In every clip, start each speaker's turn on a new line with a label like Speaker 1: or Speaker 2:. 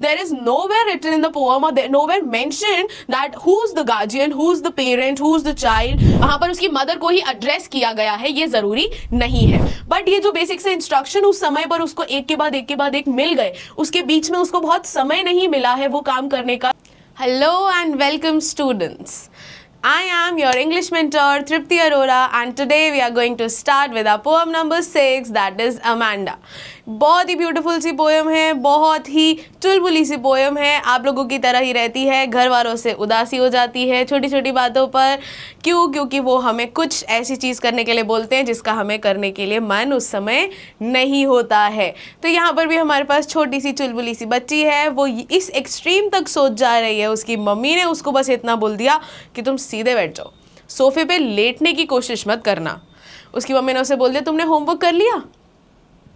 Speaker 1: There is nowhere written in the poem or nowhere mentioned that who's the guardian, who's the parent, who's the child. वहां पर उसकी mother को ही address किया गया है, ये जरूरी नहीं है. बट ये जो बेसिक से इंस्ट्रक्शन उस समय पर उसको एक के बाद एक के बाद एक मिल गए, उसके बीच में उसको बहुत समय नहीं मिला है वो काम करने का. Hello and welcome students. I am your English mentor Tripti Arora and today we are going to start with our poem number 6, that is Amanda. बहुत ही ब्यूटीफुल सी पोएम है, बहुत ही चुलबुली सी पोएम है. आप लोगों की तरह ही रहती है, घर वालों से उदासी हो जाती है छोटी छोटी बातों पर. क्योंकि वो हमें कुछ ऐसी चीज़ करने के लिए बोलते हैं जिसका हमें करने के लिए मन उस समय नहीं होता है. तो यहाँ पर भी हमारे पास छोटी सी चुलबुली सी बच्ची है, वो इस एक्सट्रीम तक सोच जा रही है. उसकी मम्मी ने उसको बस इतना बोल दिया कि तुम सीधे बैठ जाओ, सोफे पे लेटने की कोशिश मत करना. उसकी मम्मी ने उसे बोल दिया तुमने होमवर्क कर लिया,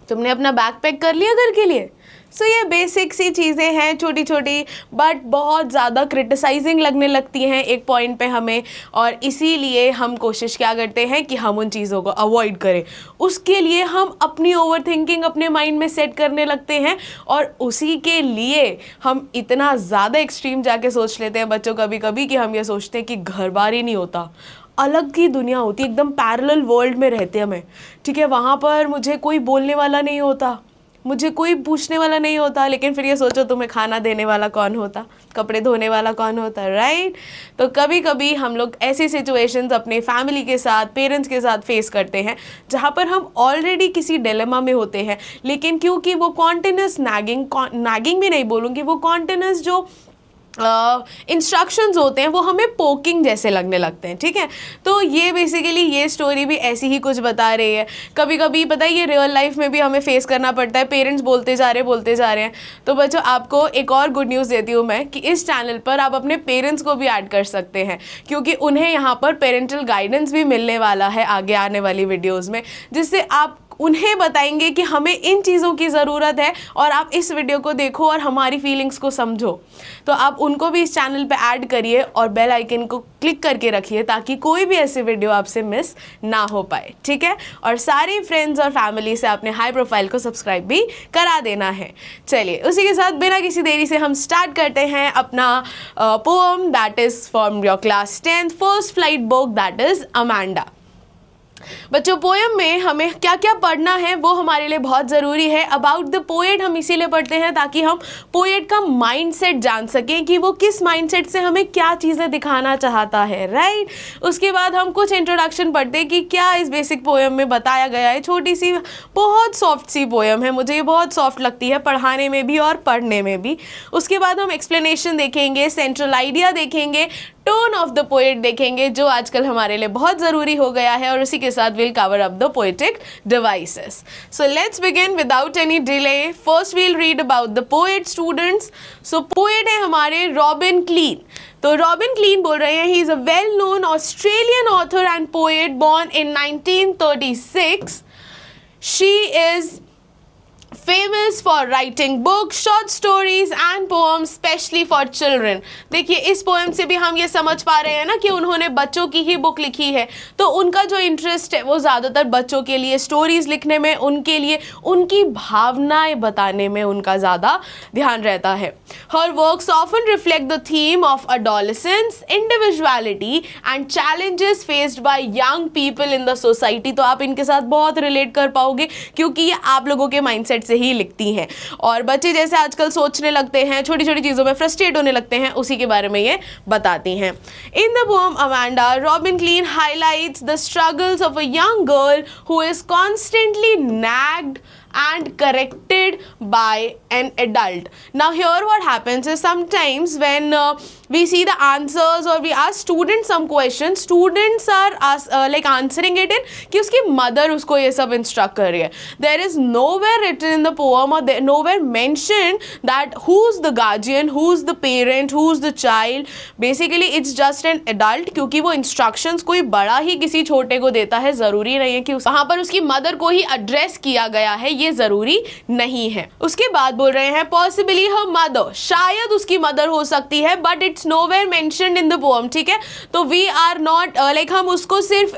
Speaker 1: तुमने अपना बैग पैक कर लिया घर के लिए. सो ये बेसिक सी चीज़ें हैं छोटी छोटी, बट बहुत ज़्यादा क्रिटिसाइजिंग लगने लगती हैं एक पॉइंट पे हमें, और इसीलिए हम कोशिश क्या करते हैं कि हम उन चीज़ों को अवॉइड करें. उसके लिए हम अपनी ओवर थिंकिंग अपने माइंड में सेट करने लगते हैं और उसी के लिए हम इतना ज़्यादा एक्सट्रीम जाके सोच लेते हैं बच्चों कभी कभी कि हम ये सोचते हैं कि घर बार ही नहीं होता, अलग की दुनिया होती, एकदम पैरेलल वर्ल्ड में रहते हैं हमें. ठीक है, वहाँ पर मुझे कोई बोलने वाला नहीं होता, मुझे कोई पूछने वाला नहीं होता. लेकिन फिर ये सोचो तुम्हें खाना देने वाला कौन होता, कपड़े धोने वाला कौन होता, राइट. तो कभी कभी हम लोग ऐसी सिचुएशंस अपने फैमिली के साथ, पेरेंट्स के साथ फेस करते हैं जहाँ पर हम ऑलरेडी किसी डिलेमा में होते हैं, लेकिन क्योंकि वो कॉन्टिन्यूस नैगिंग भी नहीं बोलूँगी, वो कॉन्टिन्यूस जो इंस्ट्रक्शंस होते हैं वो हमें पोकिंग जैसे लगने लगते हैं. ठीक है, तो ये बेसिकली ये स्टोरी भी ऐसी ही कुछ बता रही है. कभी कभी पता है ये रियल लाइफ में भी हमें फेस करना पड़ता है. पेरेंट्स बोलते जा रहे हैं. तो बच्चों आपको एक और गुड न्यूज़ देती हूँ मैं कि इस चैनल पर आप अपने पेरेंट्स को भी ऐड कर सकते हैं, क्योंकि उन्हें यहाँ पर पेरेंटल गाइडेंस भी मिलने वाला है आगे आने वाली वीडियोज़ में, जिससे आप उन्हें बताएंगे कि हमें इन चीज़ों की ज़रूरत है और आप इस वीडियो को देखो और हमारी फीलिंग्स को समझो. तो आप उनको भी इस चैनल पे ऐड करिए और बेल आइकन को क्लिक करके रखिए ताकि कोई भी ऐसे वीडियो आपसे मिस ना हो पाए. ठीक है, और सारे फ्रेंड्स और फैमिली से अपने हाई प्रोफाइल को सब्सक्राइब भी करा देना है. चलिए उसी के साथ बिना किसी देरी से हम स्टार्ट करते हैं अपना poem that is from your class 10th first flight book, that is Amanda. बच्चों पोएम में हमें क्या क्या पढ़ना है वो हमारे लिए बहुत ज़रूरी है. अबाउट द पोएट हम इसीलिए पढ़ते हैं ताकि हम पोएट का माइंडसेट जान सकें कि वो किस माइंडसेट से हमें क्या चीज़ें दिखाना चाहता है, राइट. उसके बाद हम कुछ इंट्रोडक्शन पढ़ते हैं कि क्या इस बेसिक पोएम में बताया गया है. छोटी सी बहुत सॉफ्ट सी पोएम है, मुझे ये बहुत सॉफ्ट लगती है पढ़ाने में भी और पढ़ने में भी. उसके बाद हम एक्सप्लेनेशन देखेंगे, सेंट्रल आइडिया देखेंगे, टोन ऑफ द पोएट देखेंगे जो आजकल हमारे लिए बहुत ज़रूरी हो गया है, और उसी के साथ will cover up the poetic devices. So let's begin without any delay. First we'll read about the poet students. So poet है हमारे रॉबिन क्लीन. तो रॉबिन क्लीन बोल रहे हैं, he is a well known Australian author and poet born in 1936. She is famous for writing books, short stories and poems specially for children. देखिए इस poem से भी हम ये समझ पा रहे हैं ना कि उन्होंने बच्चों की ही बुक लिखी है, तो उनका जो इंटरेस्ट है वो ज़्यादातर बच्चों के लिए स्टोरीज लिखने में, उनके लिए उनकी भावनाएं बताने में उनका ज़्यादा ध्यान रहता है. Her works often reflect the theme of adolescence, individuality and challenges faced by young people in the society. तो आप इनके साथ बहुत रिलेट कर पाओगे क्योंकि ये आप लोगों के माइंडसेट से ही लिखती हैं, और बच्चे जैसे आजकल सोचने लगते हैं, छोटी छोटी चीज़ों में फ्रस्ट्रेट होने लगते हैं, उसी के बारे में ये बताती हैं. In the poem Amanda, robin clean highlights the struggles of a young girl who is constantly nagged and corrected by an adult. Now here what happens is sometimes when we see the answers or we ask students some questions, students are like answering it in कि उसकी mother उसको ये सब instruct कर रही है. There is nowhere written in the poem or nowhere mentioned that who's the guardian, who's the parent, who's the child. Basically it's just an adult, क्योंकि वो instructions कोई बड़ा ही किसी छोटे को देता है, ज़रूरी नहीं है कि वहाँ पर उसकी mother को ही address किया गया है, ये ज़रूरी नहीं है. उसके बाद बोल रहे हैं पॉसिबली हर मदर, शायद उसकी मदर हो सकती है, but it's nowhere mentioned in the poem. ठीक है, तो वी आर नॉट लाइक हम उसको सिर्फ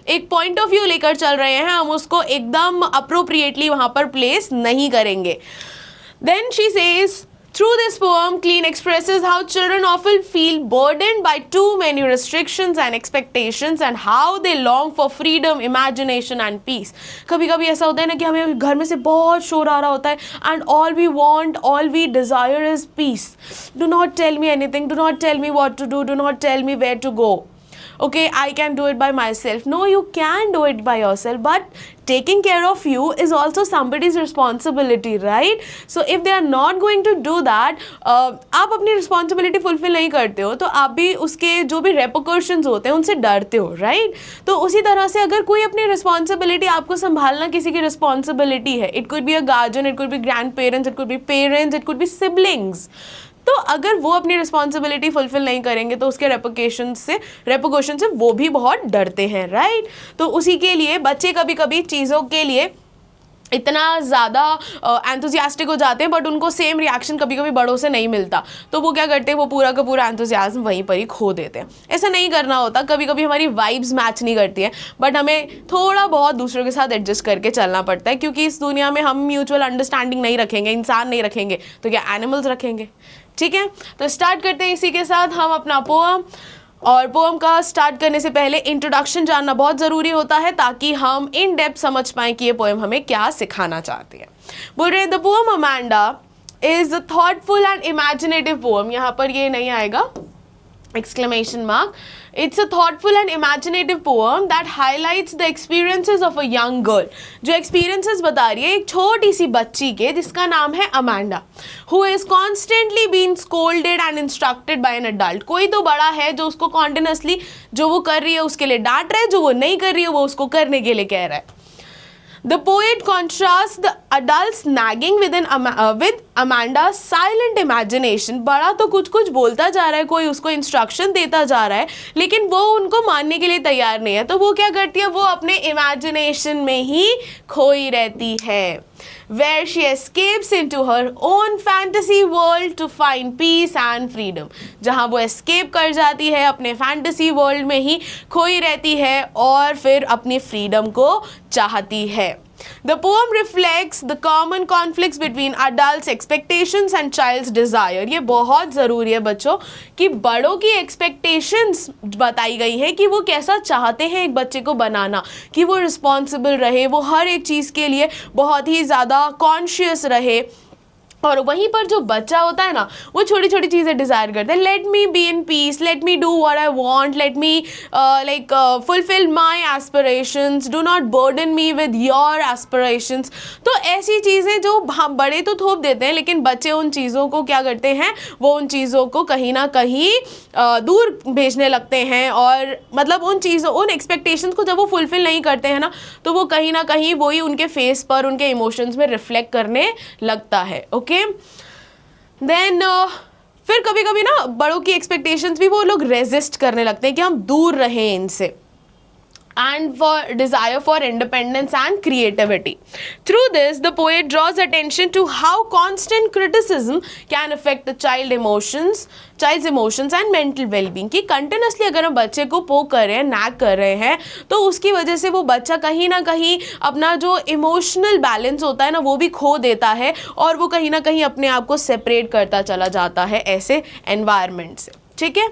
Speaker 1: एक पॉइंट ऑफ व्यू लेकर चल रहे हैं, हम उसको एकदम अप्रोप्रिएटली वहाँ पर प्लेस नहीं करेंगे. Then she says Through this poem, Clean expresses how children often feel burdened by too many restrictions and expectations and how they long for freedom, imagination and peace. कभी कभी ऐसा होता है ना कि हमें घर में से बहुत शोर आ रहा होता है and all we want, all we desire is peace. Do not tell me anything, do not tell me what to do not tell me where to go. Okay, I can do it by myself. No, you can do it by yourself, but taking care of you is also somebody's responsibility, right? So if they are not going to do that, आप अपनी responsibility fulfill नहीं करते हो तो आप भी उसके जो भी repercussions होते हैं उनसे डरते हो, right? तो उसी तरह से अगर कोई अपनी responsibility, आपको संभालना किसी की responsibility है, it could be a guardian, it could be grandparents, it could be parents, it could be siblings. तो अगर वो अपनी रिस्पॉन्सिबिलिटी फुलफिल नहीं करेंगे तो उसके रेपोकेशन से वो भी बहुत डरते हैं, राइट? तो उसी के लिए बच्चे कभी कभी चीज़ों के लिए इतना ज़्यादा एंथुसियास्टिक हो जाते हैं बट उनको सेम रिएक्शन कभी कभी बड़ों से नहीं मिलता, तो वो क्या करते हैं, वो पूरा का पूरा एंथुसियाज्म वहीं पर ही खो देते हैं. ऐसा नहीं करना होता. कभी कभी हमारी वाइब्स मैच नहीं करती हैं बट हमें थोड़ा बहुत दूसरों के साथ एडजस्ट करके चलना पड़ता है, क्योंकि इस दुनिया में हम म्यूचुअल अंडरस्टैंडिंग नहीं रखेंगे, इंसान नहीं रखेंगे तो क्या एनिमल्स रखेंगे. ठीक है, तो स्टार्ट करते हैं इसी के साथ हम अपना पोम. और पोम का स्टार्ट करने से पहले इंट्रोडक्शन जानना बहुत ज़रूरी होता है ताकि हम इन डेप्थ समझ पाएँ कि ये पोएम हमें क्या सिखाना चाहती है. बोल रहे हैं the poem Amanda is a thoughtful and imaginative poem. यहाँ पर ये नहीं आएगा exclamation mark. It's a thoughtful and imaginative poem that highlights the experiences of a young girl. जो experiences बता रही है एक छोटी सी बच्ची के जिसका नाम है Amanda, who is constantly being scolded and instructed by an adult. कोई तो बड़ा है जो उसको continuously जो वो कर रही है उसके लिए डांट रहा है, जो वो नहीं कर रही है वो उसको करने के लिए कह रहा है. The poet contrasts the adults nagging with Amanda's silent imagination. बड़ा तो कुछ कुछ बोलता जा रहा है, कोई उसको इंस्ट्रक्शन देता जा रहा है, लेकिन वो उनको मानने के लिए तैयार नहीं है. तो वो क्या करती है, वो अपने इमेजिनेशन में ही खोई रहती है. Where she escapes into her own fantasy world to find peace and freedom. जहाँ वो escape कर जाती है, अपने fantasy world में ही खोई रहती है और फिर अपनी freedom को चाहती है. The poem reflects the common conflicts between adults' expectations and child's desire. ये बहुत ज़रूरी है बच्चों कि बड़ों की expectations बताई गई है कि वो कैसा चाहते हैं एक बच्चे को बनाना, कि वो responsible रहे, वो हर एक चीज़ के लिए बहुत ही ज़्यादा conscious रहे. और वहीं पर जो बच्चा होता है ना वो छोटी छोटी चीज़ें डिज़ायर करता है. Let me be in peace, let me do what I want, let me like fulfil my aspirations, do not burden me with your aspirations. तो ऐसी चीज़ें जो हम बड़े तो थोप देते हैं लेकिन बच्चे उन चीज़ों को क्या करते हैं, वो उन चीज़ों को कहीं ना कहीं दूर भेजने लगते हैं. और मतलब उन चीज़ों, उन एक्सपेक्टेशंस को जब वो फुलफिल नहीं करते हैं ना तो वो कहीं ना कहीं वही उनके फेस पर, उनके इमोशंस में रिफ्लेक्ट करने लगता है. ओके, देन फिर कभी कभी ना बड़ों की एक्सपेक्टेशंस भी वो लोग रेजिस्ट करने लगते हैं कि हम दूर रहें इनसे. And for desire for independence and creativity. Through this, the poet draws attention to how constant criticism can affect the child's emotions and mental well-being. कि continuously अगर हम बच्चे को पोक कर रहे हैं, नैग कर रहे हैं, तो उसकी वजह से वो बच्चा कहीं ना कहीं अपना जो इमोशनल बैलेंस होता है ना वो भी खो देता है और वो कहीं ना कहीं अपने आप को सेपरेट करता चला जाता है ऐसे एनवायरनमेंट से. ठीक है,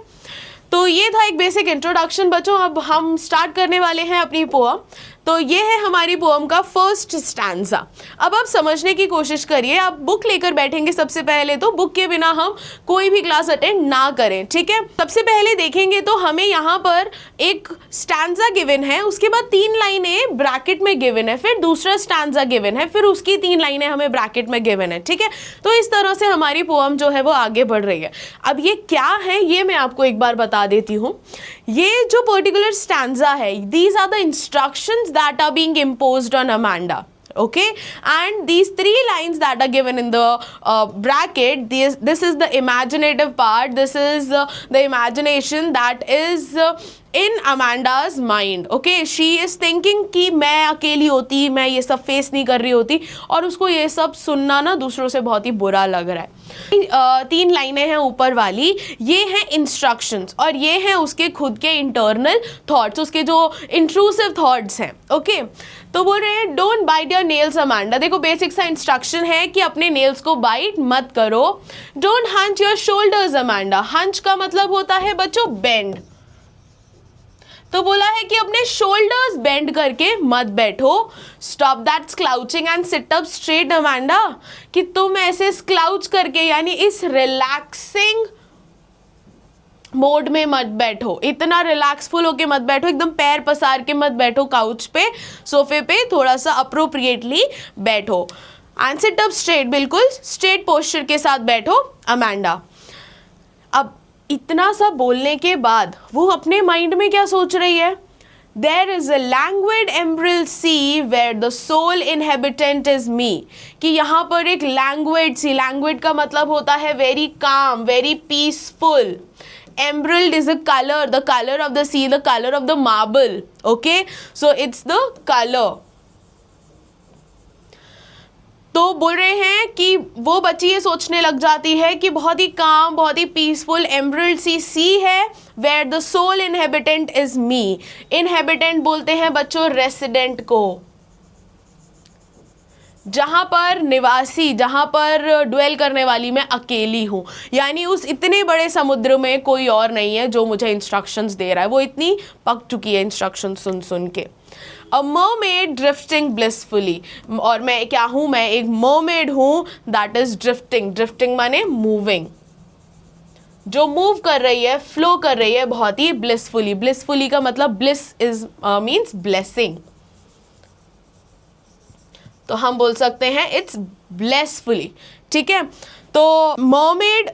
Speaker 1: तो ये था एक बेसिक इंट्रोडक्शन बच्चों. अब हम स्टार्ट करने वाले हैं अपनी पोएम. तो ये है हमारी पोएम का फर्स्ट स्टैंजा. अब आप समझने की कोशिश करिए. आप बुक लेकर बैठेंगे सबसे पहले, तो बुक के बिना हम कोई भी क्लास अटेंड ना करें. ठीक है, सबसे पहले देखेंगे तो हमें यहाँ पर एक स्टैंजा गिवन है, उसके बाद 3 लाइनें ब्रैकेट में गिवन है, फिर दूसरा स्टैंजा गिवन है, फिर उसकी 3 लाइनें हमें ब्रैकेट में गिवन है. ठीक है, तो इस तरह से हमारी पोएम जो है वो आगे बढ़ रही है. अब ये क्या है ये मैं आपको एक बार बता देती हूँ. ये जो पर्टिकुलर स्टैंजा है, these are the instructions that are being imposed on Amanda. Okay, and these 3 lines that are given in the bracket, this is the imaginative part, this is the imagination that is in Amanda's mind. Okay, she is thinking कि मैं अकेली होती, मैं ये सब face नहीं कर रही होती और उसको ये सब सुनना ना दूसरों से बहुत ही बुरा लग रहा है. तीन लाइनें हैं ऊपर वाली, ये हैं इंस्ट्रक्शंस और ये हैं उसके खुद के इंटरनल थॉट्स, उसके जो इंट्रूसिव थॉट्स हैं। ओके, तो बोल रहे हैं don't bite your nails Amanda. देखो बेसिक सा इंस्ट्रक्शन है कि अपने नेल्स को बाइट मत करो। Don't hunch your shoulders Amanda. Hunch का मतलब होता है बच्चों बेंड, तो बोला है कि अपने शोल्डर्स बेंड करके मत बैठो। Stop that slouching and sit up straight Amanda, कि तुम ऐसे स्क्लाउच करके यानी इस रिलैक्सिंग मोड में मत बैठो, इतना रिलैक्सफुल होके मत बैठो, एकदम पैर पसार के मत बैठो काउच पे, सोफे पे, थोड़ा सा अप्रोप्रिएटली बैठो। एंड सिट अप स्ट्रेट, बिल्कुल स्ट्रेट पोस्चर के साथ बैठो अमांडा। अब इतना सा बोलने के बाद वो अपने माइंड में क्या सोच रही है? There is a languid emerald sea where the sole inhabitant is me, कि यहाँ पर एक languid sea, languid का मतलब होता है very calm, very peaceful. Emerald is a color, the color of the sea, the color of the marble. Okay, so it's the color. तो बोल रहे हैं कि वो बच्ची ये सोचने लग जाती है कि बहुत ही काम, बहुत ही पीसफुल एमरल्ड सी है, where the sole inhabitant is me. Inhabitant बोलते हैं बच्चों रेसिडेंट को, जहां पर निवासी, जहां पर ड्वेल करने वाली मैं अकेली हूं, यानी उस इतने बड़े समुद्र में कोई और नहीं है जो मुझे इंस्ट्रक्शंस दे रहा है। वो इतनी पक चुकी है इंस्ट्रक्शन सुन सुन के। अ मरमेड ड्रिफ्टिंग ब्लिसफुली, और मैं क्या हूं? मैं एक मरमेड हूं दैट इज ड्रिफ्टिंग। ड्रिफ्टिंग माने मूविंग, जो मूव कर रही है, फ्लो कर रही है बहुत ही ब्लिसफुली। ब्लिसफुली का मतलब ब्लिस इज मीन्स ब्लेसिंग, तो हम बोल सकते हैं इट्स ब्लेसफुली। ठीक है, तो मरमेड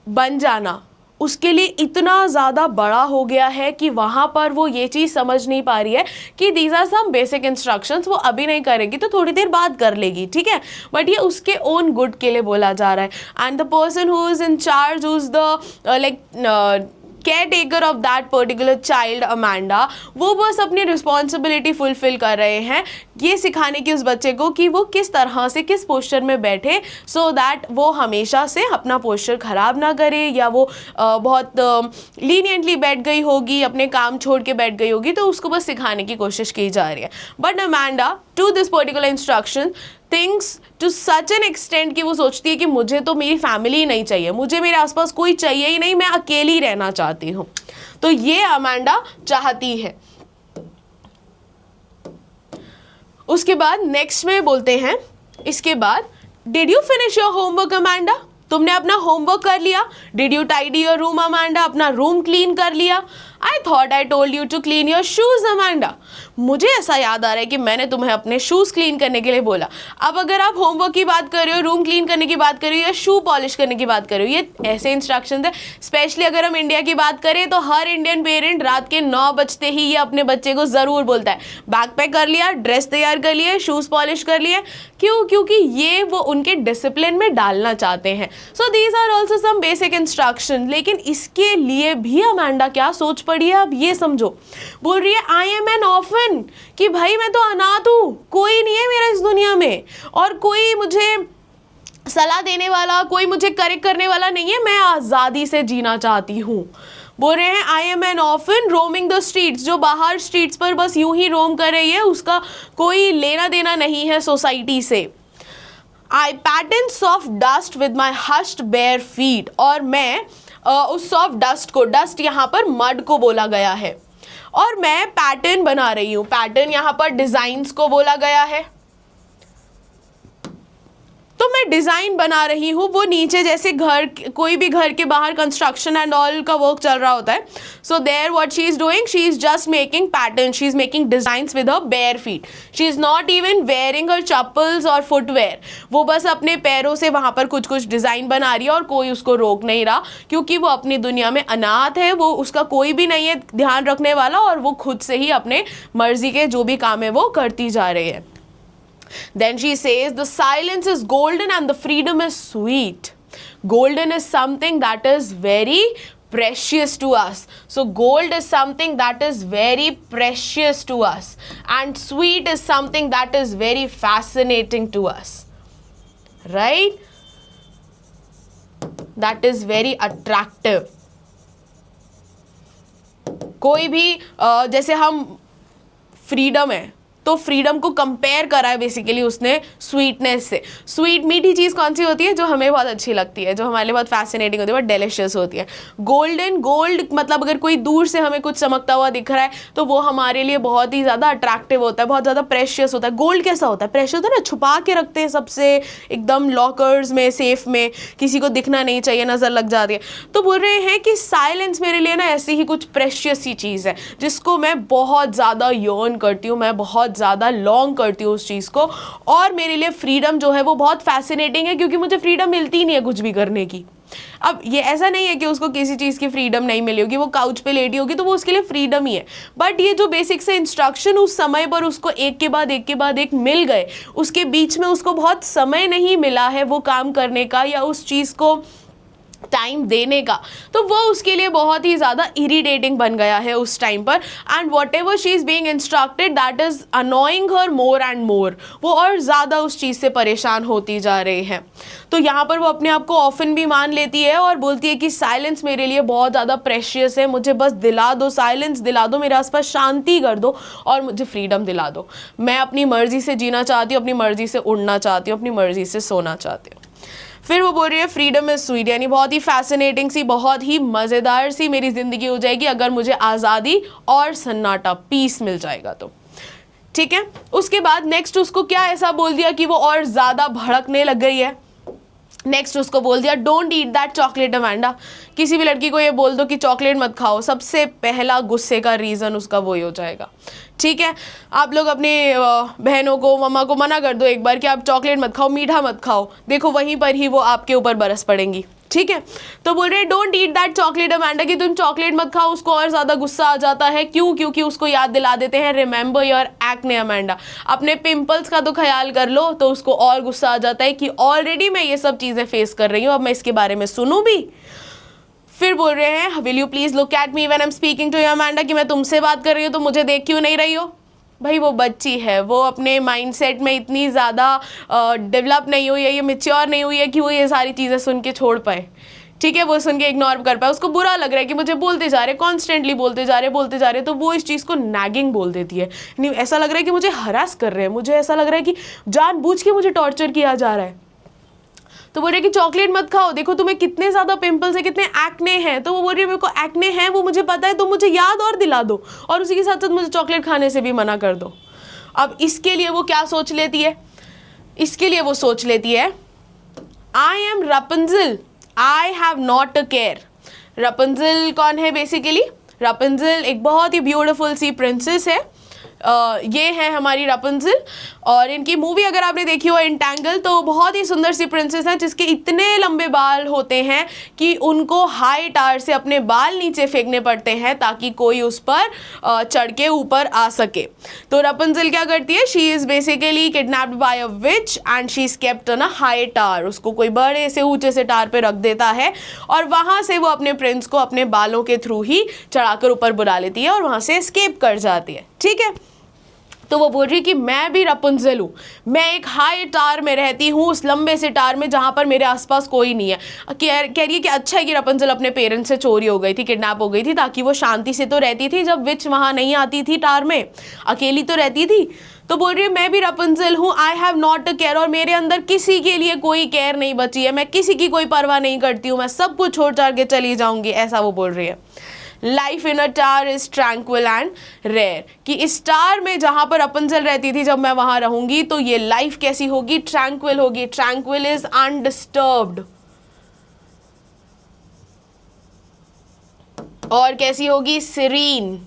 Speaker 1: बन जाना उसके लिए इतना ज़्यादा बड़ा हो गया है कि वहाँ पर वो ये चीज़ समझ नहीं पा रही है कि these are some basic instructions, वो अभी नहीं करेगी तो थोड़ी देर बाद कर लेगी। ठीक है, बट ये उसके ओन गुड के लिए बोला जा रहा है। And the person who is in charge, who is the like care taker of that particular child Amanda, वो बस अपनी रिस्पॉन्सिबिलिटी फुलफिल कर रहे हैं, ये सिखाने की उस बच्चे को कि वो किस तरह से किस पोस्चर में बैठे, सो दैट वो हमेशा से अपना पोस्चर ख़राब ना करे, या वो बहुत लीनियंटली बैठ गई होगी, अपने काम छोड़ के बैठ गई होगी, तो उसको बस सिखाने की कोशिश की जा रही है। But Amanda to this particular instruction things to such an extent कि वो सोचती है कि मुझे तो मेरी फैमिली नहीं चाहिए, मुझे मेरे आसपास कोई चाहिए ही नहीं, मैं अकेली रहना चाहती हूँ। तो ये अमांडा चाहती है। उसके बाद नेक्स्ट में बोलते हैं, इसके बाद did you finish your homework Amanda? तुमने अपना होमवर्क कर लिया? Did you tidy your room Amanda? अपना रूम क्लीन कर लिया? I thought I told you to clean your shoes Amanda. मुझे ऐसा याद आ रहा है कि मैंने तुम्हें अपने शूज़ क्लीन करने के लिए बोला। अब अगर आप होमवर्क की बात कर रहे हो, रूम क्लीन करने की बात कर रहे हो, या शू पॉलिश करने की बात कर रहे हो, ये ऐसे इंस्ट्रक्शंस है। स्पेशली अगर हम इंडिया की बात करें तो हर इंडियन पेरेंट रात के 9 बजते ही ये अपने बच्चे को ज़रूर बोलता है, बैग पैक कर लिया, ड्रेस तैयार कर लिए, शूज़ पॉलिश कर लिए। क्यों? क्योंकि ये वो उनके डिसिप्लिन में डालना चाहते हैं। So these are also some basic instruction. लेकिन इसके लिए भी अमांडा क्या सोच पड़ी है, अब ये समझो। बोल रही है आई एम एन ऑर्फन, कि भाई मैं तो अनाथ हूँ, कोई नहीं है मेरा इस दुनिया में, और कोई मुझे सलाह देने वाला, कोई मुझे करेक्ट करने वाला नहीं है, मैं आज़ादी से जीना चाहती हूँ। बोल रहे हैं I am N orphan roaming the streets, जो बाहर स्ट्रीट्स पर बस यूं ही रोम कर रही है, उसका कोई लेना देना नहीं है सोसाइटी से। I pattern soft dust with my hushed bare feet, और मैं उस सॉफ्ट डस्ट को, डस्ट यहाँ पर मड को बोला गया है, और मैं पैटर्न बना रही हूँ। पैटर्न यहाँ पर डिज़ाइंस को बोला गया है, तो मैं डिज़ाइन बना रही हूँ। वो नीचे जैसे घर, कोई भी घर के बाहर कंस्ट्रक्शन एंड ऑल का वर्क चल रहा होता है, so there what she is doing, she is just making pattern, she is making designs with her bare feet, she is not even wearing her chappals और फुटवेयर। वो बस अपने पैरों से वहाँ पर कुछ कुछ डिज़ाइन बना रही है, और कोई उसको रोक नहीं रहा, क्योंकि वो अपनी दुनिया में अनाथ है, वो उसका कोई भी नहीं है ध्यान रखने वाला, और वो खुद से ही अपने मर्जी के जो भी काम है वो करती जा रही है। Then she says, the silence is golden and the freedom is sweet. Golden is something that is very precious to us. So gold is something that is very precious to us. And sweet is something that is very fascinating to us. Right? That is very attractive. कोई भी जैसे हम freedom है तो freedom को compare करा है basically उसने स्वीटनेस से। स्वीट मीठी चीज़ कौन सी होती है? जो हमें बहुत अच्छी लगती है, जो हमारे लिए बहुत फैसिनेटिंग होती है, बहुत डिलिशियस होती है। गोल्डन, गोल्ड मतलब अगर कोई दूर से हमें कुछ चमकता हुआ दिख रहा है तो वो हमारे लिए बहुत ही ज़्यादा अट्रैक्टिव होता है, बहुत ज़्यादा प्रेशियस होता है। गोल्ड कैसा होता है? प्रेशियस होता है ना, छुपा के रखते हैं सबसे एकदम लॉकर्स में, सेफ में, किसी को दिखना नहीं चाहिए, नज़र लग जाती है। तो बोल रहे हैं कि साइलेंस मेरे लिए ना ऐसी ही कुछ प्रेशियस सी चीज़ है जिसको मैं बहुत ज़्यादा यर्न करती हूँ, मैं बहुत ज़्यादा लॉन्ग करती हूँ उस चीज़ को। और मेरे लिए फ्रीडम जो है वो बहुत फैसिनेटिंग है, क्योंकि मुझे फ्रीडम मिलती ही नहीं है कुछ भी करने की। अब ये ऐसा नहीं है कि उसको किसी चीज़ की फ्रीडम नहीं मिली होगी, वो काउच पे लेटी होगी तो वो उसके लिए फ्रीडम ही है। बट ये जो बेसिक से इंस्ट्रक्शन उस समय पर उसको एक के बाद एक के बाद एक मिल गए, उसके बीच में उसको बहुत समय नहीं मिला है वो काम करने का या उस चीज़ को टाइम देने का, तो वो उसके लिए बहुत ही ज़्यादा इरिटेटिंग बन गया है उस टाइम पर। And what ever she is being instructed that is annoying her more and more. वो और ज़्यादा उस चीज़ से परेशान होती जा रही है। तो यहाँ पर वो अपने आप को ऑफन भी मान लेती है और बोलती है कि साइलेंस मेरे लिए बहुत ज़्यादा प्रेशियस है, मुझे बस दिला दो, साइलेंस दिला दो, मेरे आसपास शांति कर दो और मुझे फ्रीडम दिला दो। मैं अपनी मर्ज़ी से जीना चाहती हूँ, अपनी मर्ज़ी से उड़ना चाहती हूँ, अपनी मर्ज़ी से सोना चाहती हूँ। फिर वो बोल रही है फ्रीडम इज स्वीट, यानी बहुत ही फैसिनेटिंग सी, बहुत ही मज़ेदार सी मेरी ज़िंदगी हो जाएगी अगर मुझे आज़ादी और सन्नाटा, पीस मिल जाएगा तो। ठीक है, उसके बाद नेक्स्ट उसको क्या ऐसा बोल दिया कि वो और ज़्यादा भड़कने लग गई है। नेक्स्ट उसको बोल दिया don't eat that chocolate Amanda. किसी भी लड़की को ये बोल दो कि चॉकलेट मत खाओ, सबसे पहला गुस्से का रीज़न उसका वही हो जाएगा। ठीक है, आप लोग अपनी बहनों को, मम्मा को मना कर दो एक बार कि आप चॉकलेट मत खाओ, मीठा मत खाओ, देखो वहीं पर ही वो आपके ऊपर बरस पड़ेंगी। ठीक है, तो बोल रहे हैं don't eat that chocolate Amanda, कि तुम चॉकलेट मत खाओ। उसको और ज़्यादा गुस्सा आ जाता है। क्यों? क्योंकि उसको याद दिला देते हैं रिमेंबर योर एक्ने अमांडा, अपने पिंपल्स का तो ख्याल कर लो। तो उसको और गुस्सा आ जाता है कि ऑलरेडी मैं ये सब चीज़ें फेस कर रही हूँ, अब मैं इसके बारे में सुनूँ भी। फिर बोल रहे हैं will you please look at me when I am speaking to you Amanda, कि मैं तुमसे बात कर रही हूँ तो मुझे देख क्यों नहीं रही हो। भाई वो बच्ची है, वो अपने माइंडसेट में इतनी ज़्यादा डेवलप नहीं हुई है, ये मैच्योर नहीं हुई है कि वो ये सारी चीज़ें सुन के छोड़ पाए। ठीक है, वो सुन के इग्नोर कर पाए। उसको बुरा लग रहा है कि मुझे बोलते जा रहे, कॉन्स्टेंटली बोलते जा रहे, तो वो इस चीज़ को नैगिंग बोल देती है। नहीं, ऐसा लग रहा है कि मुझे हरास कर रहे हैं, मुझे ऐसा लग रहा है कि जानबूझ के मुझे टॉर्चर किया जा रहा है। तो बोल रही है कि चॉकलेट मत खाओ, देखो तुम्हें कितने ज़्यादा पिंपल्स है, कितने एक्ने हैं। तो वो बोल रही है मेरे को एक्ने हैं, वो मुझे पता है, तो मुझे याद और दिला दो, और उसी के साथ साथ मुझे चॉकलेट खाने से भी मना कर दो। अब इसके लिए वो क्या सोच लेती है? इसके लिए वो सोच लेती है I am Rapunzel, I have not a care. Rapunzel कौन है? बेसिकली रपुंज़ल एक बहुत ही ब्यूटीफुल सी प्रिंसेस है। ये है हमारी रपुंज़ल, और इनकी मूवी अगर आपने देखी हो एंटैंगल, तो बहुत ही सुंदर सी प्रिंसेस है जिसके इतने लंबे बाल होते हैं कि उनको हाई टावर से अपने बाल नीचे फेंकने पड़ते हैं ताकि कोई उस पर चढ़ के ऊपर आ सके। तो रपुंज़ल क्या करती है? She is basically kidnapped by a witch and she is kept on a high tower. उसको कोई बड़े से ऊंचे से टावर पे रख देता है और वहाँ से वो अपने प्रिंस को अपने बालों के थ्रू ही चढ़ाकर ऊपर बुला लेती है और वहाँ से एस्केप कर जाती है। ठीक है, तो वो बोल रही कि मैं भी रपुंज़ल हूँ, मैं एक हाई टावर में रहती हूँ, उस लंबे से टावर में जहाँ पर मेरे आसपास कोई नहीं है। कह रही है कि अच्छा है कि रपुंज़ल अपने पेरेंट्स से चोरी हो गई थी, किडनैप हो गई थी, ताकि वो शांति से तो रहती थी जब विच वहाँ नहीं आती थी टावर में, अकेली तो रहती थी। तो बोल रही है मैं भी रपुंज़ल हूँ, आई हैव नॉट अ केयर, और मेरे अंदर किसी के लिए कोई केयर नहीं बची है, मैं किसी की कोई परवाह नहीं करती हूँ, मैं सब कुछ छोड़ छाड़ के चली जाऊँगी, ऐसा वो बोल रही है। Life in a tower is tranquil and rare, कि इस टावर में जहाँ पर रपुंज़ल रहती थी जब मैं वहाँ रहूँगी तो ये लाइफ कैसी होगी? ट्रैंक्विल होगी। Tranquil is undisturbed. और कैसी होगी? सीरीन,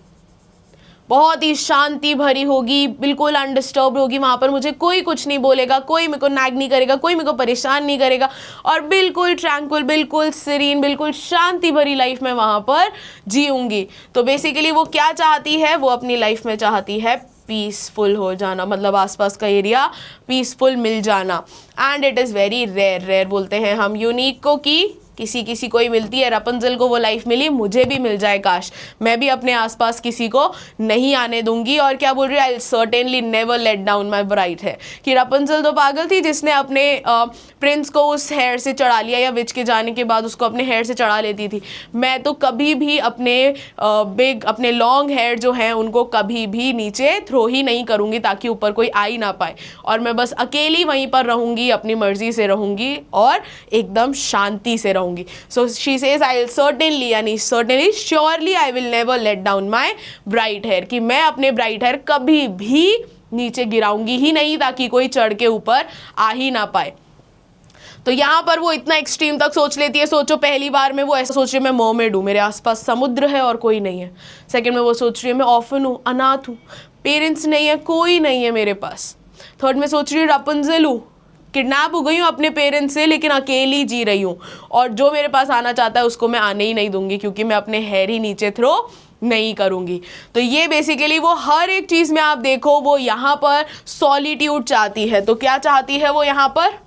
Speaker 1: बहुत ही शांति भरी होगी, बिल्कुल अनडिस्टर्ब होगी। वहाँ पर मुझे कोई कुछ नहीं बोलेगा, कोई मेरे को नैग नहीं करेगा, कोई मेरे को परेशान नहीं करेगा, और बिल्कुल ट्रैंक्विल, बिल्कुल सीरीन, बिल्कुल शांति भरी लाइफ में वहाँ पर जीऊँगी। तो बेसिकली वो क्या चाहती है? वो अपनी लाइफ में चाहती है पीसफुल हो जाना, मतलब आसपास का एरिया पीसफुल मिल जाना। And it is very rare, rare बोलते हैं हम यूनिक को कि किसी किसी को ही मिलती है, रपुंजल को वो लाइफ मिली, मुझे भी मिल जाए काश। मैं भी अपने आसपास किसी को नहीं आने दूंगी। और क्या बोल रही है, I will certainly never let down my bright hair, कि रपुंजल तो पागल थी जिसने अपने प्रिंस को उस हेयर से चढ़ा लिया, या विच के जाने के बाद उसको अपने हेयर से चढ़ा लेती थी। मैं तो कभी भी अपने लॉन्ग हेयर जो हैं उनको कभी भी नीचे थ्रो ही नहीं करूँगी ताकि ऊपर कोई आ ही ना पाए, और मैं बस अकेली वहीं पर रहूँगी, अपनी मर्जी से रहूँगी और एकदम शांति से रहूँगी। So she says I will certainly, यानी certainly surely I will never let down my bright hair, कि मैं अपने ब्राइट हेयर कभी भी नीचे गिराऊंगी ही नहीं ताकि कोई चढ़ के ऊपर आ ही ना पाए। तो यहाँ पर वो इतना एक्सट्रीम तक सोच लेती है। सोचो पहली बार में वो ऐसा सोच रही है मैं मर्मेड हूँ, मेरे आसपास समुद्र है और कोई नहीं है। सेकंड में वो सोच रही है मैं ऑर्फन हूँ, अनाथ हूँ, पेरेंट्स नहीं है, कोई नहीं है मेरे पास। थर्ड में सोच रही हूँ रपुंजल हूँ, किडनैप हो गई हूँ अपने पेरेंट्स से, लेकिन अकेली जी रही हूँ, और जो मेरे पास आना चाहता है उसको मैं आने ही नहीं दूंगी क्योंकि मैं अपने हेयर ही नीचे थ्रो नहीं करूंगी। तो ये बेसिकली वो हर एक चीज़ में आप देखो वो यहाँ पर सॉलिट्यूड चाहती है। तो क्या चाहती है वो यहाँ पर,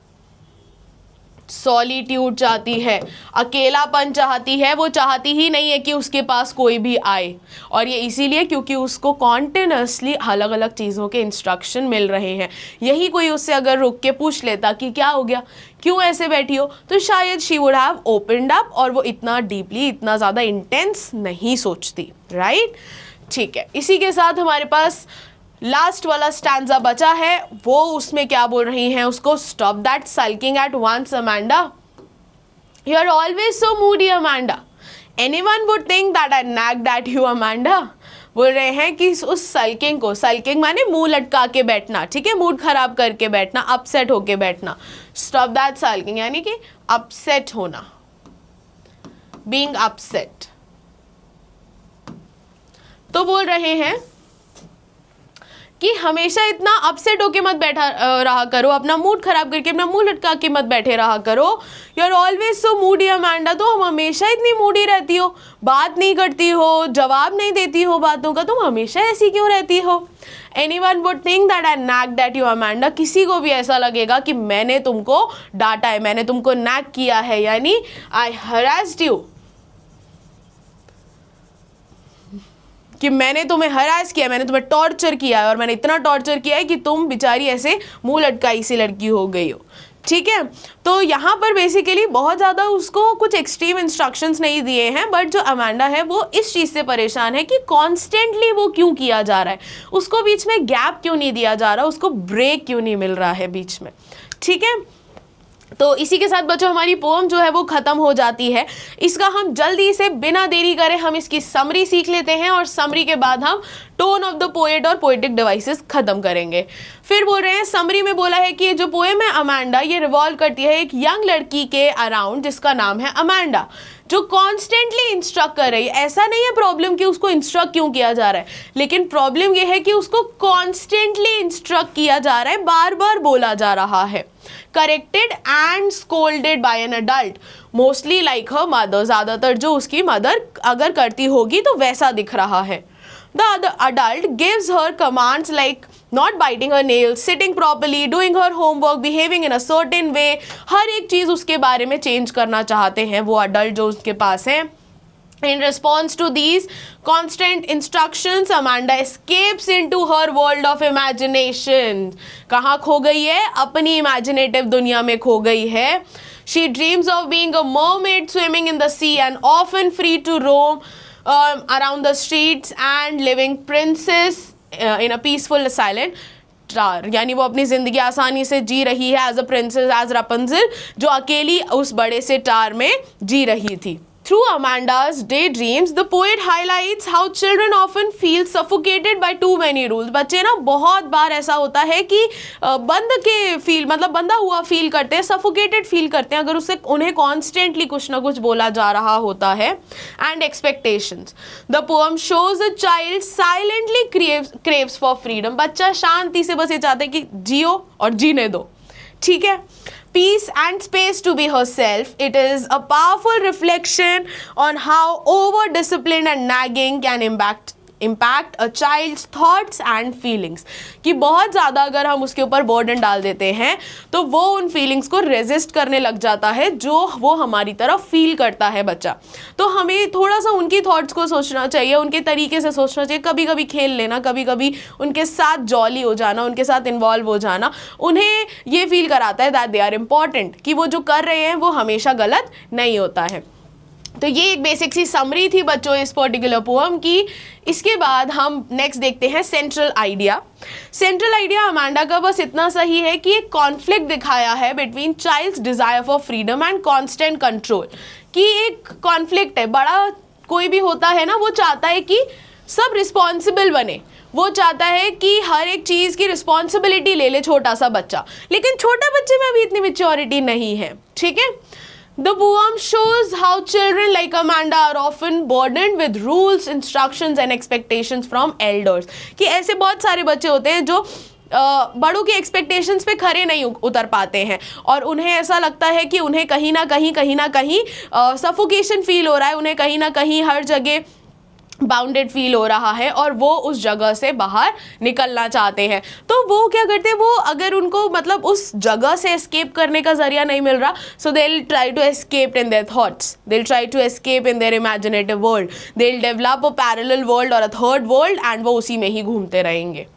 Speaker 1: सॉलिट्यूड चाहती है, अकेलापन चाहती है। वो चाहती ही नहीं है कि उसके पास कोई भी आए, और ये इसीलिए क्योंकि उसको कॉन्टिन्यूसली अलग अलग चीज़ों के इंस्ट्रक्शन मिल रहे हैं। यही कोई उससे अगर रुक के पूछ लेता कि क्या हो गया, क्यों ऐसे बैठी हो, तो शायद she would have opened up, और वो इतना डीपली, इतना ज़्यादा इंटेंस नहीं सोचती, राइट। ठीक है, इसी के साथ हमारे पास लास्ट वाला स्टैंजा बचा है। वो उसमें क्या बोल रही हैं उसको, stop that sulking at once Amanda, you are always so moody Amanda, anyone would think that I nagged at you Amanda. बोल रहे हैं कि उस सल्किंग को, सल्किंग माने मुंह लटका के बैठना, ठीक है, मूड खराब करके बैठना, अपसेट होके बैठना। स्टॉप दैट सल्किंग यानी कि अपसेट होना, बीइंग अपसेट। तो बोल रहे हैं कि हमेशा इतना अपसेट होके मत बैठा रहा करो, अपना मूड खराब करके अपना मुंह लटका के मत बैठे रहा करो। You are always so moody Amanda, तो हम हमेशा इतनी मूडी रहती हो, बात नहीं करती हो, जवाब नहीं देती हो बातों का, तुम हमेशा ऐसी क्यों रहती हो। Anyone would think that I nagged at you Amanda, किसी को भी ऐसा लगेगा कि मैंने तुमको डांटा है, मैंने तुमको नैग किया है, यानी आई हरास्ड यू, कि मैंने तुम्हें हरास किया, मैंने तुम्हें टॉर्चर किया है, और मैंने इतना टॉर्चर किया है कि तुम बेचारी ऐसे मुंह लटकाई सी लड़की हो गई हो। ठीक है, तो यहाँ पर बेसिकली बहुत ज़्यादा उसको कुछ एक्सट्रीम इंस्ट्रक्शंस नहीं दिए हैं, बट जो अमांडा है वो इस चीज़ से परेशान है कि कॉन्स्टेंटली वो क्यों किया जा रहा है, उसको बीच में गैप क्यों नहीं दिया जा रहा, उसको ब्रेक क्यों नहीं मिल रहा है बीच में। ठीक है, तो इसी के साथ बच्चों हमारी पोएम जो है वो ख़त्म हो जाती है। इसका हम जल्दी से बिना देरी करे हम इसकी समरी सीख लेते हैं, और समरी के बाद हम टोन ऑफ द पोएट और पोएटिक डिवाइसेस ख़त्म करेंगे। फिर बोल रहे हैं समरी में बोला है कि ये जो पोएम है अमांडा, ये रिवॉल्व करती है एक यंग लड़की के अराउंड जिसका नाम है अमांडा, जो कॉन्स्टेंटली इंस्ट्रक्ट कर रही है। ऐसा नहीं है प्रॉब्लम कि उसको इंस्ट्रक्ट क्यों किया जा रहा है, लेकिन प्रॉब्लम ये है कि उसको कॉन्स्टेंटली इंस्ट्रक्ट किया जा रहा है, बार बार बोला जा रहा है। Corrected and scolded by an adult, mostly like her mother, ज़्यादातर जो उसकी मदर अगर करती होगी तो वैसा दिख रहा है। The other adult gives her commands like not biting her nails, sitting properly, doing her homework, behaving in a certain way. हर एक चीज़ उसके बारे में चेंज करना चाहते हैं वो अडल्ट जो उसके पास हैं। In response to these constant instructions, Amanda escapes into her world of imagination. कहाँ खो गई है? अपनी imaginative दुनिया में खो गई है। She dreams of being a mermaid swimming in the sea and often free to roam around the streets and living princess in a peaceful silent टार, यानी वो अपनी ज़िंदगी आसानी से जी रही है as a princess, as Rapunzel, जो अकेली उस बड़े से टार में जी रही थी। Through Amanda's daydreams, the poet highlights how children often feel suffocated by too many rules. बच्चे ना बहुत बार ऐसा होता है कि बंद के फील, मतलब बंधा हुआ फील करते हैं, suffocated फील करते हैं अगर उससे उन्हें constantly कुछ ना कुछ बोला जा रहा होता है। And expectations. The poem shows a child silently craves for freedom. बच्चा शांति से बस ये चाहता है कि जियो और जीने दो। ठीक है, peace and space to be herself. It is a powerful reflection on how over discipline and nagging can impact impact a child's thoughts and feelings, कि बहुत ज़्यादा अगर हम उसके ऊपर बर्डन डाल देते हैं तो वो उन फीलिंग्स को रेजिस्ट करने लग जाता है जो वो हमारी तरफ फील करता है बच्चा। तो हमें थोड़ा सा उनकी थॉट्स को सोचना चाहिए, उनके तरीके से सोचना चाहिए, कभी कभी खेल लेना, कभी कभी उनके साथ जॉली हो जाना, उनके साथ इन्वॉल्व हो जाना उन्हें ये फील कराता है दैट दे आर इम्पॉर्टेंट, कि वो जो कर रहे हैं वो हमेशा गलत नहीं होता है। तो ये एक बेसिक सी समरी थी बच्चों इस पर्टिकुलर पोएम की। इसके बाद हम नेक्स्ट देखते हैं central idea. Central idea Amanda का बस इतना सही है कि एक कॉन्फ्लिक्ट दिखाया है between child's desire for freedom and constant control, कि एक कॉन्फ्लिक्ट है, बड़ा कोई भी होता है ना, वो चाहता है कि सब रिस्पॉन्सिबल बने, वो चाहता है कि हर एक चीज़ की रिस्पॉन्सिबिलिटी ले ले छोटा सा बच्चा, लेकिन छोटा बच्चे में अभी इतनी मैच्योरिटी नहीं है, ठीक है। The poem shows how children like Amanda are often burdened with rules, instructions and expectations from elders, कि ऐसे बहुत सारे बच्चे होते हैं जो बड़ों की एक्सपेक्टेशंस पे खरे नहीं उतर पाते हैं और उन्हें ऐसा लगता है कि उन्हें कहीं ना कहीं सफोकेशन फील हो रहा है, उन्हें कहीं ना कहीं हर जगह बाउंडेड फील हो रहा है और वो उस जगह से बाहर निकलना चाहते हैं। तो वो क्या करते हैं, वो अगर उनको मतलब उस जगह से एस्केप करने का जरिया नहीं मिल रहा, so they will try to escape in their thoughts, they will try to escape in their imaginative world, they will develop a parallel world और अ थर्ड वर्ल्ड एंड वो उसी में ही घूमते रहेंगे।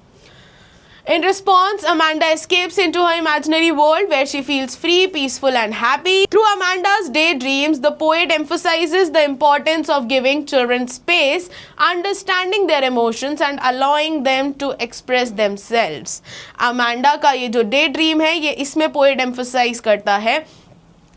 Speaker 1: In response, Amanda escapes into her imaginary world where she feels free, peaceful and happy. Through Amanda's daydreams, the poet emphasizes the importance of giving children space, understanding their emotions and allowing them to express themselves. Amanda का ये जो daydream है, ये इसमें poet emphasize करता है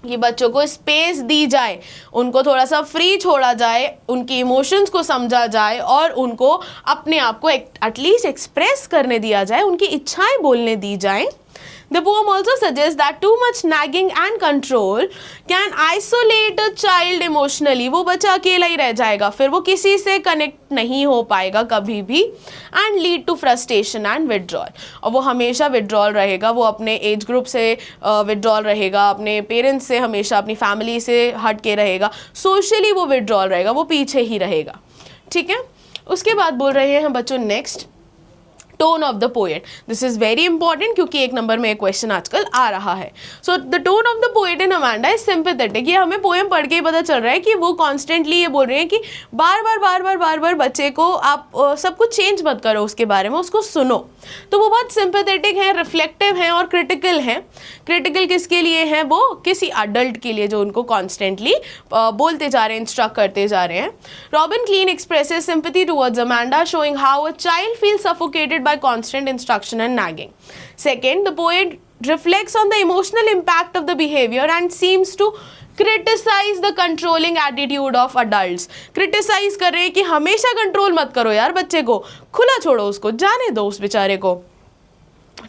Speaker 1: कि बच्चों को स्पेस दी जाए, उनको थोड़ा सा फ्री छोड़ा जाए, उनकी इमोशंस को समझा जाए और उनको अपने आप को एटलीस्ट एक्सप्रेस करने दिया जाए, उनकी इच्छाएं बोलने दी जाएं। The poem also suggests that too much nagging and control can isolate a child emotionally. वो बच्चा अकेला ही रह जाएगा, फिर वो किसी से कनेक्ट नहीं हो पाएगा कभी भी, and lead to frustration and withdrawal. और वो हमेशा withdrawal रहेगा, वो अपने एज ग्रुप से withdrawal रहेगा, अपने पेरेंट्स से हमेशा, अपनी फैमिली से हट के रहेगा, सोशली वो withdrawal रहेगा, वो पीछे ही रहेगा, ठीक है। उसके बाद बोल रहे हैं हम बच्चों next tone of the poet. This is very important क्योंकि एक नंबर में एक क्वेश्चन आजकल आ रहा है। So the tone of the poet in Amanda is sympathetic. ये हमें पोएम पढ़ के ही पता चल रहा है कि वो कॉन्स्टेंटली ये बोल रहे हैं कि बार बार बच्चे को आप सब कुछ चेंज मत करो, उसके बारे में उसको सुनो। तो वो बहुत सिंपैथेटिक है, रिफ्लेक्टिव है और क्रिटिकल है। क्रिटिकल किसके लिए है? वो किसी अडल्ट के लिए जो उनको कॉन्स्टेंटली बोलते जा रहे हैं, इंस्ट्रक्ट करते जा रहे हैं। Robin clean expresses sympathy towards Amanda, showing how a child feels suffocated by constant instruction and nagging. Second, the poet reflects on the emotional impact of the behavior and seems to criticize the controlling attitude of adults. Criticize कर रहे हैं कि हमेशा control मत करो यार, बच्चे को खुला छोड़ो, उसको जाने दो उस बेचारे को।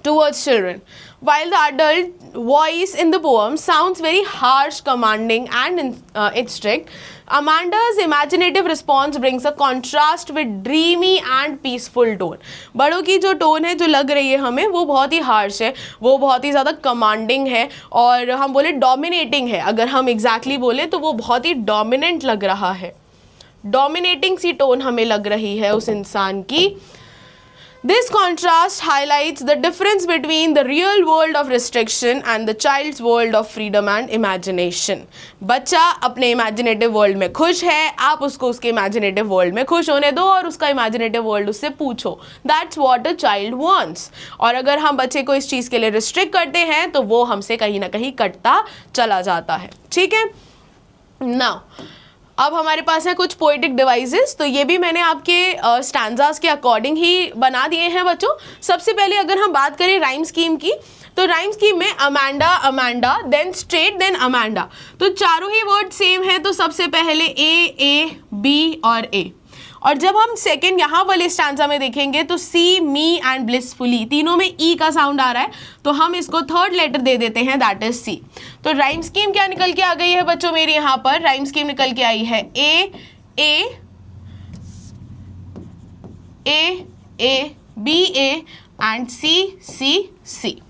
Speaker 1: Towards children, while the adult voice in the poem sounds very harsh, commanding and strict, Amanda's imaginative response brings a contrast with dreamy and peaceful tone. बड़ों की जो टोन है जो लग रही है हमें, वो बहुत ही हार्श है, वो बहुत ही ज़्यादा कमांडिंग है और हम बोले डोमिनेटिंग है। अगर हम एग्जैक्टली बोले तो वो बहुत ही डोमिनेंट लग रहा है, डोमिनेटिंग सी टोन हमें लग रही है उस इंसान की। This contrast highlights the difference between the real world of restriction and the child's world of freedom and imagination. बच्चा अपने imaginative world में खुश है, आप उसको उसके imaginative world में खुश होने दो और उसका imaginative world उससे पूछो। That's what a child wants. और अगर हम बच्चे को इस चीज़ के लिए restrict करते हैं तो वो हमसे कहीं ना कहीं कटता चला जाता है, ठीक है। Now, अब हमारे पास है कुछ पोएटिक डिवाइसेस, तो ये भी मैंने आपके स्टैंजास के अकॉर्डिंग ही बना दिए हैं बच्चों। सबसे पहले अगर हम बात करें राइम स्कीम की, तो राइम स्कीम में Amanda Amanda then straight then Amanda, तो चारों ही वर्ड सेम है। तो सबसे पहले ए बी और ए, और जब हम सेकंड यहाँ वाले स्टैंजा में देखेंगे तो सी, मी एंड ब्लिसफुली, तीनों में ई का साउंड आ रहा है, तो हम इसको थर्ड लेटर दे देते हैं, दैट इज सी। तो राइम स्कीम क्या निकल के आ गई है बच्चों मेरी? यहाँ पर राइम स्कीम निकल के आई है ए बी ए एंड सी सी सी।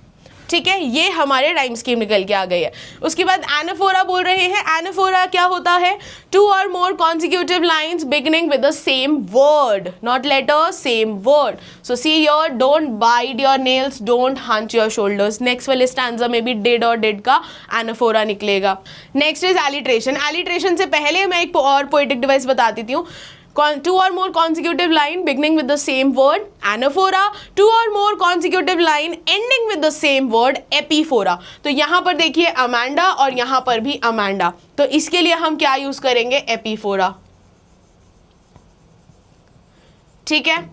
Speaker 1: ठीक है, ये हमारे राइम स्कीम निकल के आ गई है। उसके बाद एनाफोरा बोल रहे हैं। एनाफोरा क्या होता है? 2 और more consecutive lines beginning with the same word, not letter, same word. So see here, don't bite your nails, don't hunch your shoulders. Next वाले stanza में भी did और did का एनाफोरा निकलेगा। Next is alliteration. Alliteration से पहले मैं एक और poetic device बता देती हूँ। 2 or more consecutive line beginning with the same word, anaphora. 2 or more consecutive line ending with the same word, epiphora. तो यहाँ पर देखिए अमांडा और यहाँ पर भी अमांडा, तो इसके लिए हम क्या यूज करेंगे? एपीफोरा। ठीक है,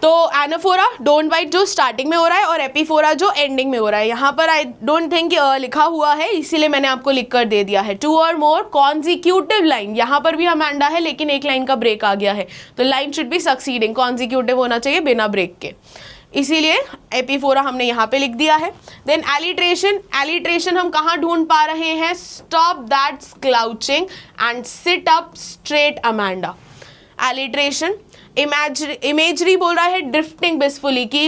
Speaker 1: तो एनाफोरा डोंट बाइट जो स्टार्टिंग में हो रहा है और एपीफोरा जो एंडिंग में हो रहा है। यहाँ पर आई डोंट थिंक लिखा हुआ है, इसीलिए मैंने आपको लिख कर दे दिया है। 2 और मोर कॉन्जिक्यूटिव लाइन, यहाँ पर भी अमांडा है लेकिन एक लाइन का ब्रेक आ गया है, तो line should be succeeding, consecutive होना चाहिए बिना ब्रेक के, इसीलिए एपीफोरा हमने यहाँ पे लिख दिया है। Then alliteration. एलिट्रेशन हम कहाँ ढूंढ पा रहे हैं? Stop that slouching and sit up straight Amanda. Alliteration. Imagery बोल रहा है ड्रिफ्टिंग बिसफुली की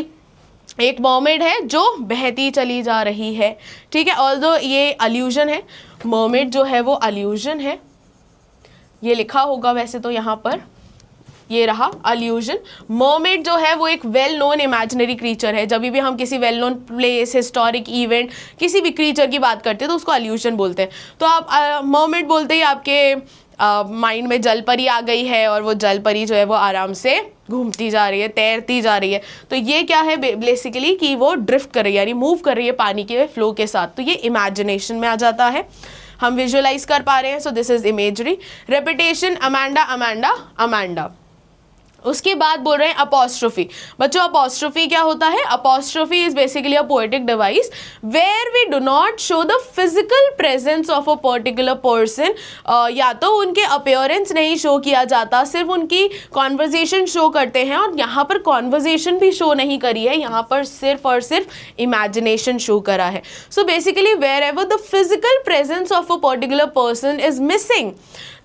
Speaker 1: एक मर्मेड है जो बहती चली जा रही है। ठीक है, ऑल्दो ये अल्यूजन है, मर्मेड जो है वो अल्यूजन है, ये लिखा होगा वैसे तो यहाँ पर, ये रहा अल्यूजन। मर्मेड जो है वो एक वेल नोन इमेजिनरी क्रीचर है। जब भी हम किसी well known place, historic event, किसी भी क्रीचर की बात करते हैं तो उसको अल्यूजन बोलते हैं। तो आप मर्मेड बोलते ही आपके माइंड में जल परी आ गई है और वो जल परी जो है वो आराम से घूमती जा रही है, तैरती जा रही है। तो ये क्या है बेसिकली कि वो ड्रिफ्ट कर रही है, यानी मूव कर रही है पानी के फ्लो के साथ, तो ये इमेजिनेशन में आ जाता है, हम विजुअलाइज कर पा रहे हैं। So this is imagery. Repetition, Amanda Amanda Amanda. उसके बाद बोल रहे हैं अपोस्ट्रोफी। बच्चों अपोस्ट्रोफी क्या होता है? Apostrophe is basically a poetic device where we do not show the physical presence of a particular person. या तो उनके अपीयरेंस नहीं शो किया जाता, सिर्फ उनकी कॉन्वर्जेशन शो करते हैं, और यहाँ पर कॉन्वर्जेशन भी शो नहीं करी है, यहाँ पर सिर्फ और सिर्फ इमेजिनेशन शो करा है। So basically wherever the physical presence of a particular person is missing,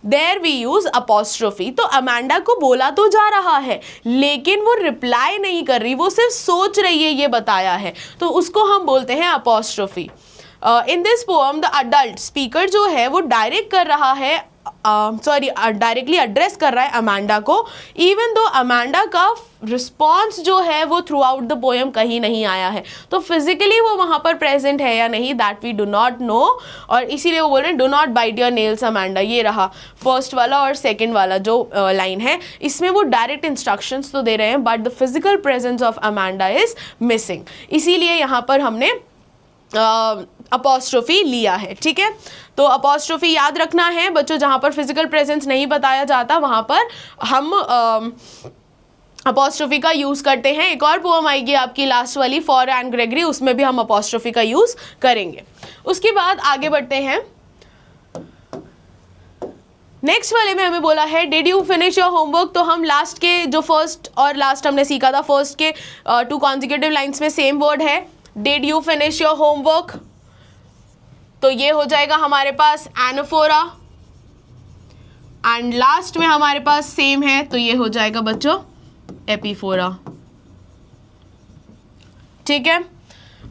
Speaker 1: there we use apostrophe. तो अमांडा को बोला तो जा रहा है लेकिन वो रिप्लाई नहीं कर रही, वो सिर्फ सोच रही है, ये बताया है, तो उसको हम बोलते हैं apostrophe. In this poem the adult speaker जो है वो डायरेक्ट कर रहा है, डायरेक्टली एड्रेस कर रहा है अमांडा को, इवन दो अमांडा का रिस्पॉन्स जो है वो थ्रू आउट द पोएम कहीं नहीं आया है, तो फिजिकली वो वहाँ पर प्रेजेंट है या नहीं that we do not know, और इसीलिए वो बोल रहे हैं do not bite your nails Amanda. ये रहा फर्स्ट वाला और सेकंड वाला जो लाइन है, इसमें वो डायरेक्ट इंस्ट्रक्शंस तो दे रहे हैं but the physical presence of Amanda is missing, इसीलिए यहाँ पर हमने अपोस्ट्रोफी लिया है। ठीक है, तो अपोस्ट्रोफी याद रखना है बच्चों, जहाँ पर फिजिकल प्रेजेंस नहीं बताया जाता वहाँ पर हम अपोस्ट्रोफी का यूज़ करते हैं। एक और पोएम आएगी आपकी लास्ट वाली फॉर एंड ग्रेगरी, उसमें भी हम अपोस्ट्रोफी का यूज़ करेंगे। उसके बाद आगे बढ़ते हैं, नेक्स्ट वाले में हमें बोला है did you finish your homework. तो हम लास्ट के जो फर्स्ट और लास्ट हमने सीखा था, फर्स्ट के 2 कॉन्जिक्यूटिव लाइन्स में सेम वर्ड है, did you finish your homework, तो ये हो जाएगा हमारे पास एनाफोरा, एंड लास्ट में हमारे पास सेम है तो ये हो जाएगा बच्चों एपीफोरा। ठीक है,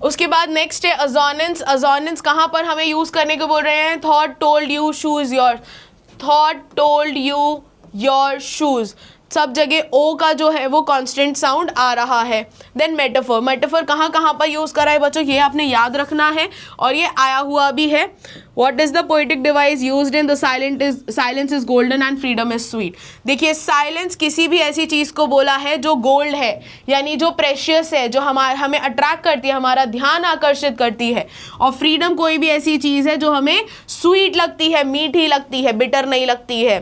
Speaker 1: उसके बाद नेक्स्ट है अजोनेंस। अजोनेंस कहाँ पर हमें यूज करने को बोल रहे हैं? Thought told you shoes your, thought told you your shoes, सब जगह ओ का जो है वो कांस्टेंट साउंड आ रहा है। देन मेटाफर, मेटाफर कहाँ कहाँ पर यूज़ करा है बच्चों, ये आपने याद रखना है और ये आया हुआ भी है। What is the poetic device used in the silence is golden and freedom is sweet. देखिए साइलेंस किसी भी ऐसी चीज़ को बोला है जो गोल्ड है, यानी जो प्रेशियस है, जो हमें अट्रैक्ट करती है, हमारा ध्यान आकर्षित करती है, और फ्रीडम कोई भी ऐसी चीज़ है जो हमें स्वीट लगती है, मीठी लगती है, बिटर नहीं लगती है।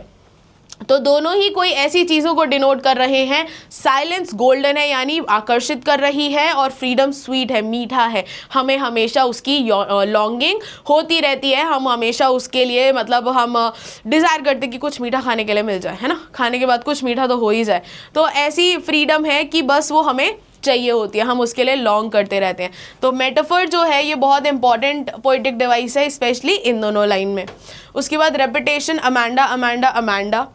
Speaker 1: तो दोनों ही कोई ऐसी चीज़ों को डिनोट कर रहे हैं। साइलेंस गोल्डन है यानी आकर्षित कर रही है, और फ्रीडम स्वीट है, मीठा है, हमें हमेशा उसकी लॉन्गिंग होती रहती है, हम हमेशा उसके लिए मतलब हम डिज़ायर करते कि कुछ मीठा खाने के लिए मिल जाए, है ना, खाने के बाद कुछ मीठा तो हो ही जाए। तो ऐसी फ्रीडम है कि बस वो हमें चाहिए होती है, हम उसके लिए लॉन्ग करते रहते हैं। तो मेटाफर जो है ये बहुत इंपॉर्टेंट पोएटिक डिवाइस है, स्पेशली इन दोनों लाइन में। उसके बाद रेपिटेशन, अमांडा अमांडा अमांडा।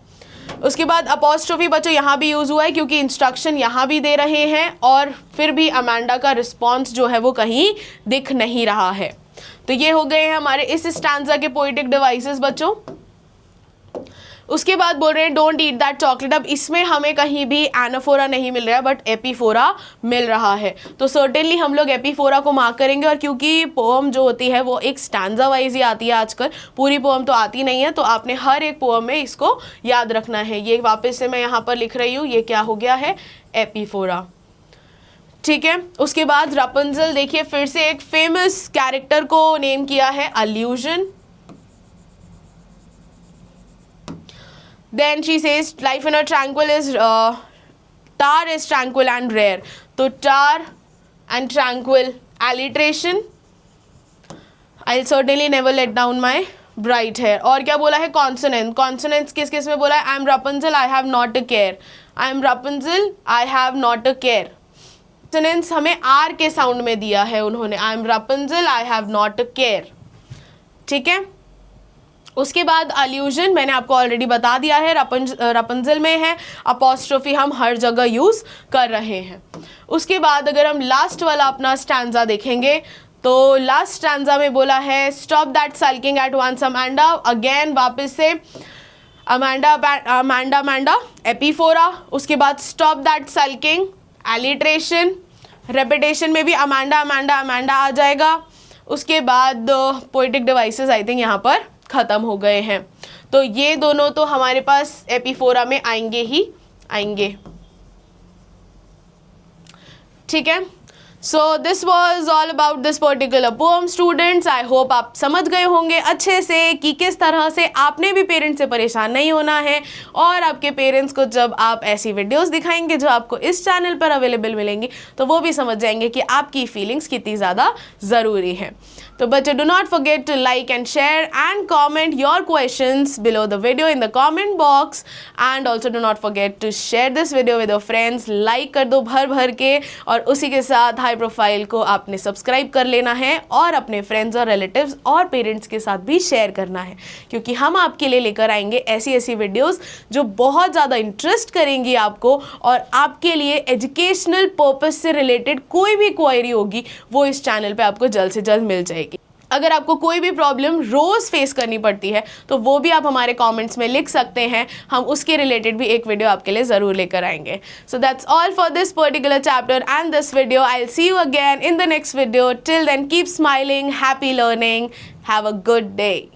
Speaker 1: उसके बाद अपॉस्ट्रोफी बच्चों यहाँ भी यूज़ हुआ है क्योंकि इंस्ट्रक्शन यहाँ भी दे रहे हैं और फिर भी अमांडा का रिस्पॉन्स जो है वो कहीं दिख नहीं रहा है। तो ये हो गए हैं हमारे इस स्टैंजा के पोइटिक डिवाइसेस बच्चों। उसके बाद बोल रहे हैं डोंट ईट दैट चॉकलेट। अब इसमें हमें कहीं भी एनाफोरा नहीं मिल रहा है बट एपीफोरा मिल रहा है, तो सर्टेनली हम लोग एपीफोरा को मार्क करेंगे। और क्योंकि पोम जो होती है वो एक स्टैंजा वाइज ही आती है आजकल, पूरी पोम तो आती नहीं है, तो आपने हर एक पोम में इसको याद रखना है। ये वापस से मैं यहाँ पर लिख रही हूँ, ये क्या हो गया है, एपीफोरा। ठीक है, उसके बाद रपुंजल देखिए फिर से एक फेमस कैरेक्टर को नेम किया है, allusion. Then she says life in a tranquil is tar is tranquil and rare. तो tar and tranquil alliteration. I'll certainly never let down my bright hair. और क्या बोला है, consonant. Consonants किस किस में बोला है, I am Rapunzel, I have not a care. I am Rapunzel, I have not a care. Consonants हमें R के साउंड में दिया है उन्होंने, I am Rapunzel, I have not a care. ठीक है, उसके बाद अल्यूजन मैंने आपको ऑलरेडी बता दिया है, रपुंजल में है, अपॉस्ट्रोफी हम हर जगह यूज़ कर रहे हैं। उसके बाद अगर हम लास्ट वाला अपना स्टैंजा देखेंगे तो लास्ट स्टैंजा में बोला है stop that sulking at once Amanda. Again वापस से अमांडा अमांडा अमांडा एपीफोरा। उसके बाद stop that sulking alliteration, repetition में भी अमांडा अमांडा अमांडा आ जाएगा। उसके बाद पोइटिक डिवाइसेस आई थिंक यहाँ पर ख़त्म हो गए हैं, तो ये दोनों तो हमारे पास एपीफोरा में आएंगे ही आएंगे। ठीक है, so this was all about this particular poem students. I hope आप समझ गए होंगे अच्छे से कि किस तरह से आपने भी पेरेंट्स से परेशान नहीं होना है, और आपके पेरेंट्स को जब आप ऐसी वीडियोस दिखाएंगे जो आपको इस चैनल पर अवेलेबल मिलेंगी तो वो भी समझ जाएंगे कि आपकी फीलिंग्स कितनी ज़्यादा ज़रूरी है। तो बच्चों, do not forget to like and share and comment your questions below the video in the comment box, and also do not forget to share this video with your friends. Like कर दो भर भर के, और उसी के साथ high profile को आपने सब्सक्राइब कर लेना है और अपने फ्रेंड्स और रिलेटिव्स और पेरेंट्स के साथ भी शेयर करना है, क्योंकि हम आपके लिए लेकर आएंगे ऐसी ऐसी वीडियोस जो बहुत ज़्यादा इंटरेस्ट करेंगी आपको, और आपके लिए एजुकेशनल पर्पस से रिलेटेड कोई भी क्वेरी होगी वो इस चैनल पे आपको जल्द से जल्द मिल जाएगी। अगर आपको कोई भी प्रॉब्लम रोज़ फेस करनी पड़ती है तो वो भी आप हमारे कमेंट्स में लिख सकते हैं, हम उसके रिलेटेड भी एक वीडियो आपके लिए ज़रूर लेकर आएंगे। So that's all for this particular chapter and this video. I will see you again in the next video. Till then keep smiling, happy learning, have a good day.